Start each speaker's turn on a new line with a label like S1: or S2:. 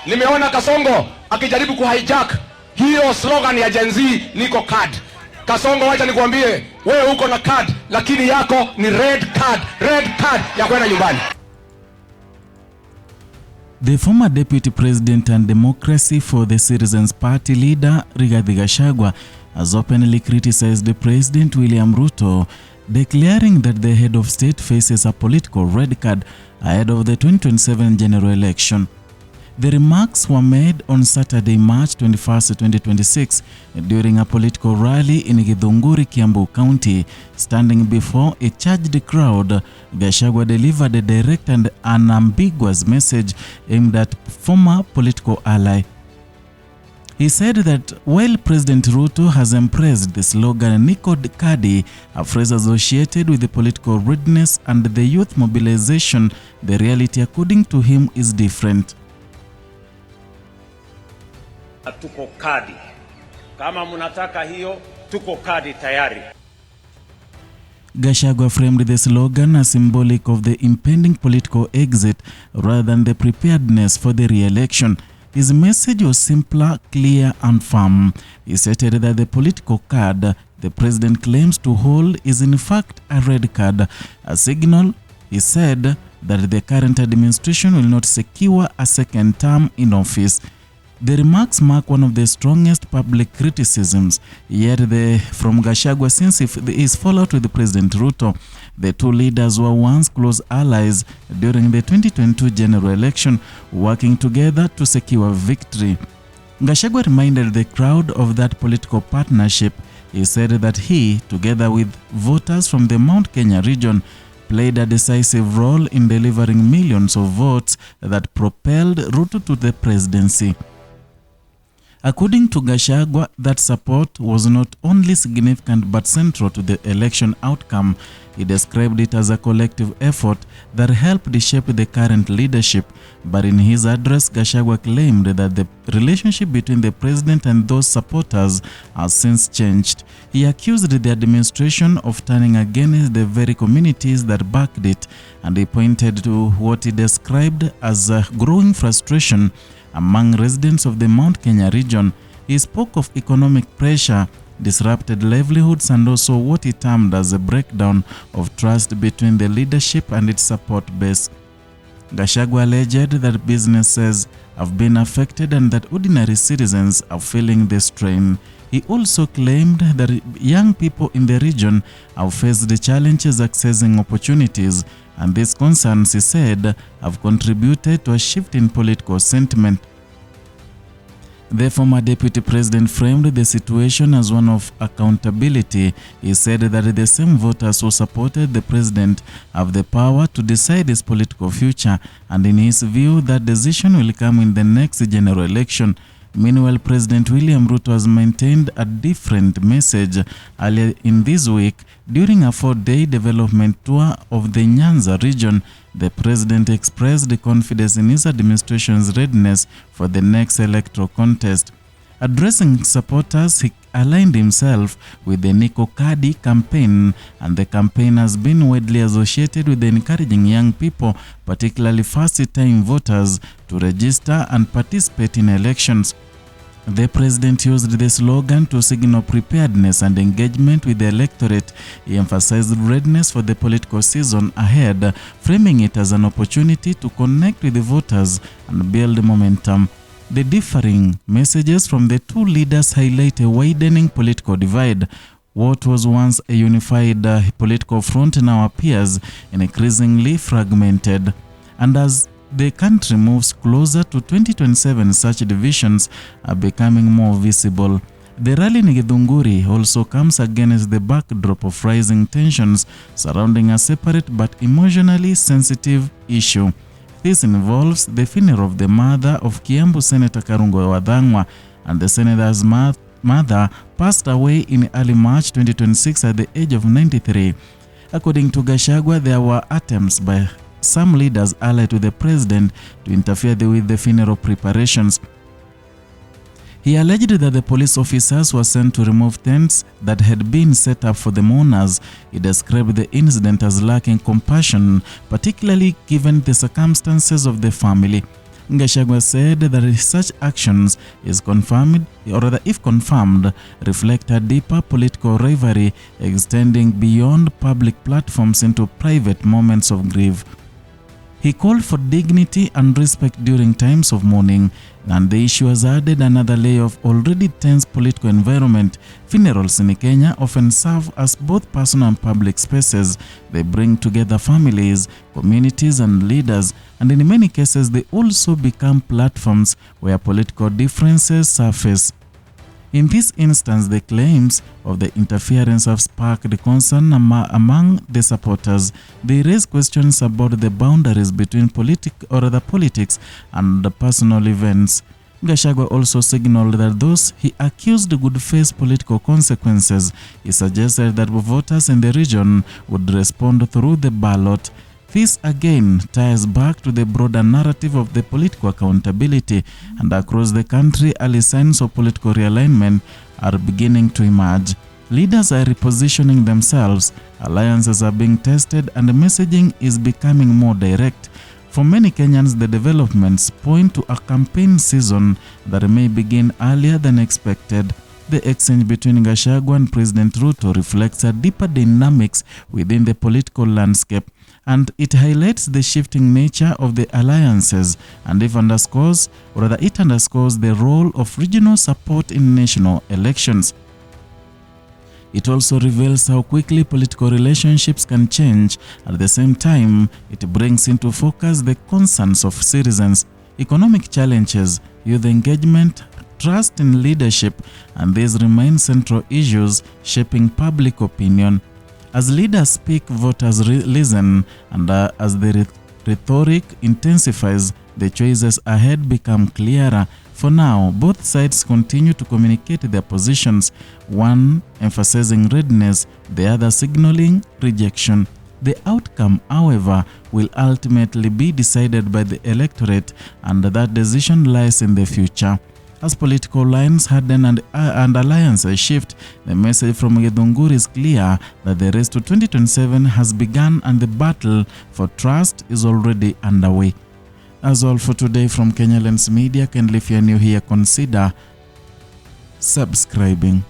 S1: Nimeona Kasongo akijaribu kuhijack hiyo slogan ya Gen Z, niko card. Kasongo, wacha nikwambie, wewe uko na card, lakini yako ni red card ya kwenda nyumbani.
S2: The former Deputy President and Democracy for the Citizens Party leader, Rigathi Gashagua, has openly criticized the President William Ruto, declaring that the head of state faces a political red card ahead of the 2027 general election. The remarks were made on Saturday, March 21, 2026, during a political rally in Githunguri, Kiambu County. Standing before a charged crowd, Gashagua delivered a direct and unambiguous message aimed at former political ally. He said that while President Ruto has embraced the slogan "Niko Kadi," a phrase associated with the political readiness and the youth mobilization, the reality according to him is different.
S3: Tuko kadi. Kama mnataka hiyo, tuko kadi tayari.
S2: Gashagua framed the slogan as symbolic of the impending political exit rather than the preparedness for the re-election. His message was simpler, clear and firm. He stated that the political card the president claims to hold is in fact a red card, a signal, he said, that the current administration will not secure a second term in office. The remarks mark one of the strongest public criticisms yet from Gashagua since his fallout with President Ruto. The two leaders were once close allies during the 2022 general election, working together to secure victory. Gashagua reminded the crowd of that political partnership. He said that he, together with voters from the Mount Kenya region, played a decisive role in delivering millions of votes that propelled Ruto to the presidency. According to Gashagua, that support was not only significant but central to the election outcome. He described it as a collective effort that helped shape the current leadership. But in his address, Gashagua claimed that the relationship between the president and those supporters has since changed. He accused the administration of turning against the very communities that backed it, and he pointed to what he described as a growing frustration among residents of the Mount Kenya region. He spoke of economic pressure, disrupted livelihoods, and also what he termed as a breakdown of trust between the leadership and its support base. Gashagua alleged that businesses have been affected and that ordinary citizens are feeling the strain. He also claimed that young people in the region have faced the challenges accessing opportunities, and these concerns, he said, have contributed to a shift in political sentiment. The former deputy president framed the situation as one of accountability. He said that the same voters who supported the president have the power to decide his political future, and in his view, that decision will come in the next general election. Meanwhile, President William Ruto has maintained a different message. Earlier in this week, during a 4-day development tour of the Nyanza region, the president expressed confidence in his administration's readiness for the next electoral contest. Addressing supporters, he aligned himself with the Niko Kadi campaign, and the campaign has been widely associated with encouraging young people, particularly first-time voters, to register and participate in elections. The president used the slogan to signal preparedness and engagement with the electorate. He emphasized readiness for the political season ahead, framing it as an opportunity to connect with the voters and build momentum. The differing messages from the two leaders highlight a widening political divide. What was once a unified political front now appears increasingly fragmented. And as the country moves closer to 2027, such divisions are becoming more visible. The rally in Githunguri also comes against the backdrop of rising tensions surrounding a separate but emotionally sensitive issue. This involves the funeral of the mother of Kiambu Senator Karungo Wadhangwa, and the senator's mother passed away in early March 2026 at the age of 93. According to Gashagua, there were attempts by some leaders allied to the president to interfere with the funeral preparations. He alleged that the police officers were sent to remove tents that had been set up for the mourners. He described the incident as lacking compassion, particularly given the circumstances of the family. Gashagua said that such actions is confirmed, or rather if confirmed, reflect a deeper political rivalry extending beyond public platforms into private moments of grief. He called for dignity and respect during times of mourning, and the issue has added another layer of already tense political environment. Funerals in Kenya often serve as both personal and public spaces. They bring together families, communities, and leaders, and in many cases they also become platforms where political differences surface. In this instance, the claims of the interference have sparked concern among the supporters. They raise questions about the boundaries between politics and the personal events. Gashagua also signaled that those he accused would face political consequences. He suggested that voters in the region would respond through the ballot. This again ties back to the broader narrative of the political accountability, and across the country, early signs of political realignment are beginning to emerge. Leaders are repositioning themselves, alliances are being tested, and the messaging is becoming more direct. For many Kenyans, the developments point to a campaign season that may begin earlier than expected. The exchange between Gashagua and President Ruto reflects a deeper dynamics within the political landscape, and it highlights the shifting nature of the alliances, and it underscores the role of regional support in national elections. It also reveals how quickly political relationships can change. At the same time, it brings into focus the concerns of citizens, economic challenges, youth engagement, trust in leadership, and these remain central issues shaping public opinion. As leaders speak, voters listen, and as the rhetoric intensifies, the choices ahead become clearer. For now, both sides continue to communicate their positions, one emphasizing readiness, the other signaling rejection. The outcome, however, will ultimately be decided by the electorate, and that decision lies in the future. As political lines harden and alliances shift, the message from Githunguri is clear that the race to 2027 has begun and the battle for trust is already underway. That's all for today from Kenya Lens Media. Kindly, if you're new here, consider subscribing.